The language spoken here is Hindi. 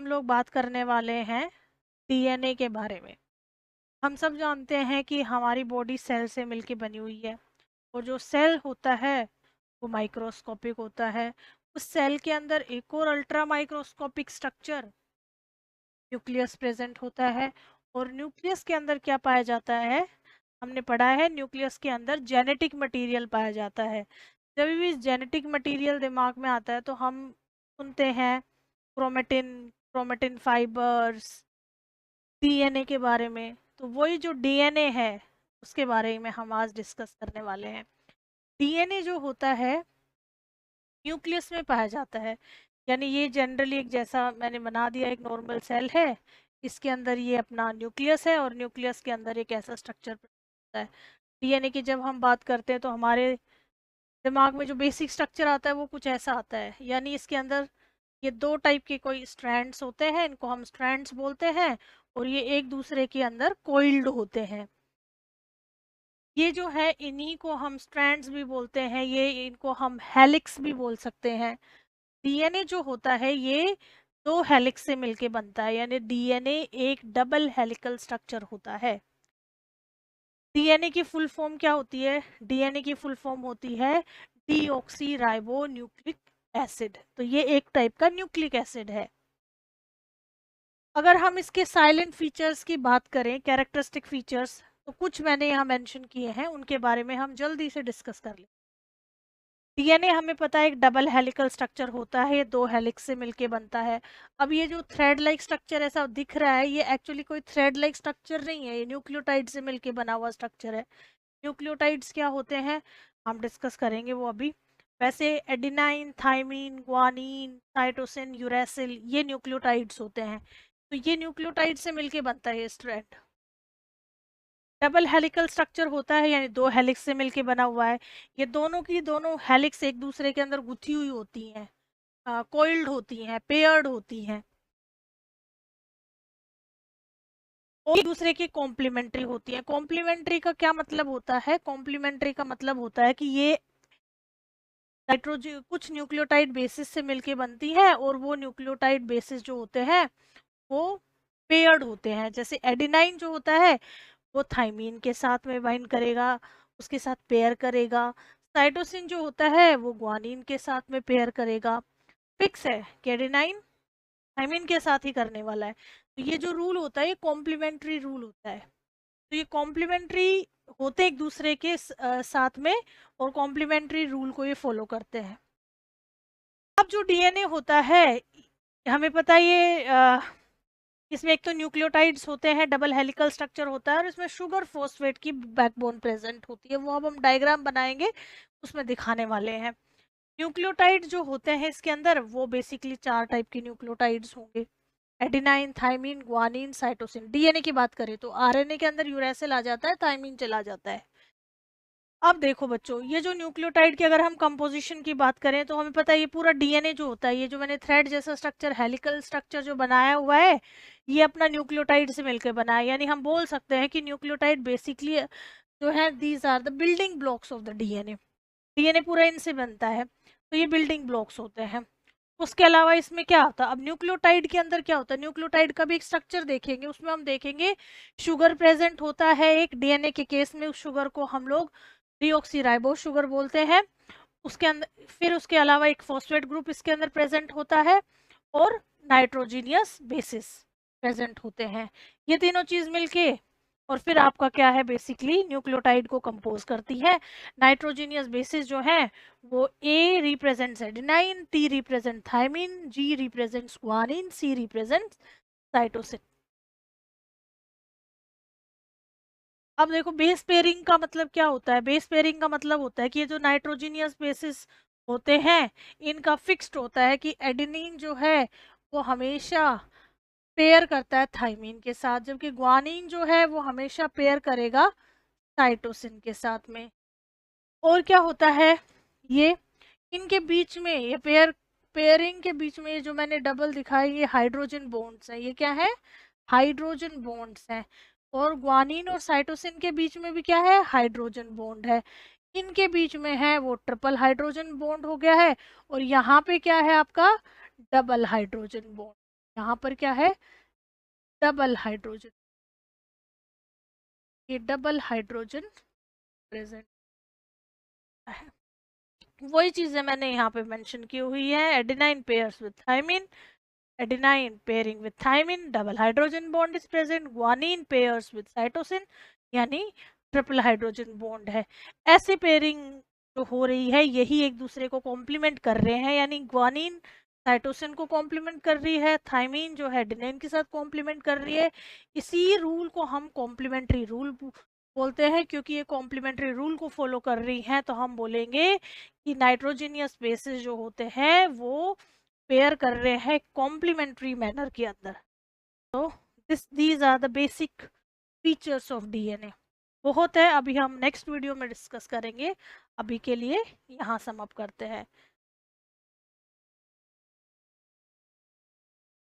लोग बात करने वाले हैं डीएनए के बारे में। हम सब जानते हैं कि हमारी बॉडी सेल से मिलके बनी हुई है और जो सेल होता है वो माइक्रोस्कोपिक होता है। उस सेल के अंदर एक और ultra microscopic structure nucleus present होता है। और न्यूक्लियस के अंदर क्या पाया जाता है? हमने पढ़ा है न्यूक्लियस के अंदर जेनेटिक मटेरियल पाया जाता है। जब भी जेनेटिक मटेरियल दिमाग में आता है तो हम सुनते हैं क्रोमेटिन, क्रोमेटिन फाइबर्स, डीएनए के बारे में। तो वही जो डीएनए है उसके बारे में हम आज डिस्कस करने वाले हैं। डीएनए जो होता है न्यूक्लियस में पाया जाता है, यानी ये जनरली एक जैसा मैंने बना दिया एक नॉर्मल सेल है, इसके अंदर ये अपना न्यूक्लियस है और न्यूक्लियस के अंदर एक ऐसा स्ट्रक्चर होता है। डीएनए की जब हम बात करते हैं तो हमारे दिमाग में जो बेसिक स्ट्रक्चर आता है वो कुछ ऐसा आता है, यानी इसके अंदर ये दो टाइप के कोई स्ट्रैंड्स होते हैं, इनको हम स्ट्रैंड्स बोलते हैं, और ये एक दूसरे के अंदर कोइल्ड होते हैं। ये जो है इन्हीं को हम स्ट्रैंड्स भी बोलते हैं, ये इनको हम हेलिक्स भी बोल सकते हैं। डीएनए जो होता है ये दो हेलिक्स से मिलके बनता है, यानी डीएनए एक डबल हेलिकल स्ट्रक्चर होता है। डीएनए की फुल फॉर्म क्या होती है? डीएनए की फुल फॉर्म होती है डीऑक्सी राइबो न्यूक्लिक एसिड। तो ये एक टाइप का न्यूक्लिक एसिड है। अगर हम इसके साइलेंट फीचर्स की बात करें, कैरेक्टरिस्टिक फीचर्स, तो कुछ मैंने यहाँ मेंशन किए हैं, उनके बारे में हम जल्दी से डिस्कस कर लें। डीएनए हमें पता है एक डबल हेलिकल स्ट्रक्चर होता है, ये दो हेलिक्स से मिलके बनता है। अब ये जो थ्रेड लाइक स्ट्रक्चर ऐसा दिख रहा है, ये एक्चुअली कोई थ्रेड लाइक स्ट्रक्चर नहीं है, ये न्यूक्लियोटाइड से मिलके बना हुआ स्ट्रक्चर है। न्यूक्लियोटाइड्स क्या होते हैं हम डिस्कस करेंगे वो अभी। वैसे adenine, thymine, guanine, cytosine, uracil ये न्यूक्लियोटाइड्स होते हैं। तो ये न्यूक्लियोटाइड से मिलके बनता है ये स्ट्रैंड। डबल हेलिकल स्ट्रक्चर होता है, यानी दो हेलिक्स से मिलके बना हुआ है। ये दोनों की दोनों हेलिक्स एक दूसरे के अंदर गुथी हुई होती हैं, कोइल्ड होती हैं, पेयर्ड होती हैं, और एक दूसरे की कॉम्प्लीमेंट्री होती है। कॉम्प्लीमेंट्री का क्या मतलब होता है? कॉम्प्लीमेंट्री का मतलब होता है कि ये नाइट्रोजन कुछ न्यूक्लियोटाइड बेसिस से मिलके बनती है, और वो न्यूक्लियोटाइड बेसिस जो होते हैं वो पेयर्ड होते हैं। जैसे एडिनाइन जो होता है वो थाइमीन के साथ में बाइंड करेगा, उसके साथ पेयर करेगा। साइटोसिन जो होता है वो ग्वानिन के साथ में पेयर करेगा। फिक्स है कि एडेनाइन थाइमीन के साथ ही करने वाला है। तो ये जो रूल होता है ये कॉम्प्लीमेंट्री रूल होता है। तो ये कॉम्प्लीमेंट्री होते एक दूसरे के साथ में, और कॉम्प्लीमेंट्री रूल को ये फॉलो करते हैं। अब जो डीएनए होता है हमें पता है ये इसमें एक तो न्यूक्लियोटाइड्स होते हैं, डबल हेलिकल स्ट्रक्चर होता है, और इसमें शुगर फॉस्फेट की बैकबोन प्रेजेंट होती है। वो अब हम डायग्राम बनाएंगे उसमें दिखाने वाले हैं। न्यूक्लियोटाइड जो होते हैं इसके अंदर वो बेसिकली चार टाइप के न्यूक्लियोटाइड्स होंगे, adenine, thymine, guanine, cytosine. DNA की बात करें तो आरएनए के अंदर यूरेसिल आ जाता है, थाइमीन चला जाता है। अब देखो बच्चों, ये जो न्यूक्लियोटाइड की अगर हम कंपोजिशन की बात करें तो हमें पता है ये पूरा डीएनए जो होता है, ये जो मैंने थ्रेड जैसा स्ट्रक्चर, हेलिकल स्ट्रक्चर जो बनाया हुआ है, ये अपना न्यूक्लियोटाइड से मिलकर बना है। यानी हम बोल सकते हैं कि न्यूक्लियोटाइड बेसिकली जो है these are the building blocks of the DNA. DNA पूरा इनसे बनता है, तो ये बिल्डिंग ब्लॉक्स होते हैं। उसके अलावा इसमें क्या होता है? अब न्यूक्लियोटाइड के अंदर क्या होता है? न्यूक्लियोटाइड का भी एक स्ट्रक्चर देखेंगे, उसमें हम देखेंगे शुगर प्रेजेंट होता है एक। डीएनए के केस में उस शुगर को हम लोग डीऑक्सीराइबोस शुगर बोलते हैं। उसके अंदर फिर उसके अलावा एक फॉस्फेट ग्रुप इसके अंदर प्रेजेंट होता है, और नाइट्रोजीनियस बेसिस प्रेजेंट होते हैं। ये तीनों चीज मिलके और फिर आपका क्या है, बेसिकली न्यूक्लियोटाइड को कंपोज करती है। नाइट्रोजीनियस बेसिस जो है वो A represents adenine, T represent thymine, G represents guanine, C represents cytosine. अब देखो बेस पेयरिंग का मतलब क्या होता है? बेस पेयरिंग का मतलब होता है कि ये जो नाइट्रोजीनियस बेसिस होते हैं इनका फिक्स्ड होता है कि एडेनिन जो है वो हमेशा पेयर करता है थाइमीन के साथ, जबकि ग्वानिन जो है वो हमेशा पेयर करेगा साइटोसिन के साथ में। और क्या होता है, ये इनके बीच में ये पेयरिंग के बीच में ये जो मैंने डबल दिखाई ये हाइड्रोजन बॉन्ड्स हैं। ये क्या है? हाइड्रोजन बॉन्ड्स हैं। और ग्वानिन और साइटोसिन के बीच में भी क्या है? हाइड्रोजन बॉन्ड है। इनके बीच में है वो ट्रिपल हाइड्रोजन बॉन्ड हो गया है, और यहाँ पे क्या है आपका? Double hydrogen bond. यहाँ पर क्या है, डबल हाइड्रोजन, ये डबल हाइड्रोजन प्रेजेंट है। वही चीजें मैंने यहाँ पे मेंशन की हुई है, adenine pairs with thymine, adenine pairing with thymine, double hydrogen bond is present, guanine pairs with cytosine, यानी ट्रिपल हाइड्रोजन बॉन्ड है। ऐसे पेयरिंग जो हो रही है यही एक दूसरे को कॉम्प्लीमेंट कर रहे हैं, यानी ग्वानिन साइटोसिन को कॉम्प्लीमेंट कर रही है, थाइमीन जो है एडेनाइन के साथ कॉम्प्लीमेंट कर रही है। इसी रूल को हम कॉम्प्लीमेंट्री रूल बोलते हैं, क्योंकि ये कॉम्प्लीमेंट्री रूल को फॉलो कर रही हैं तो हम बोलेंगे कि नाइट्रोजीनियस बेसिस जो होते हैं वो पेयर कर रहे हैं कॉम्प्लीमेंट्री मैनर के अंदर। तो these are the basic features of DNA. बहुत है, अभी हम नेक्स्ट वीडियो में डिस्कस करेंगे, अभी के लिए यहाँ सम अप करते हैं।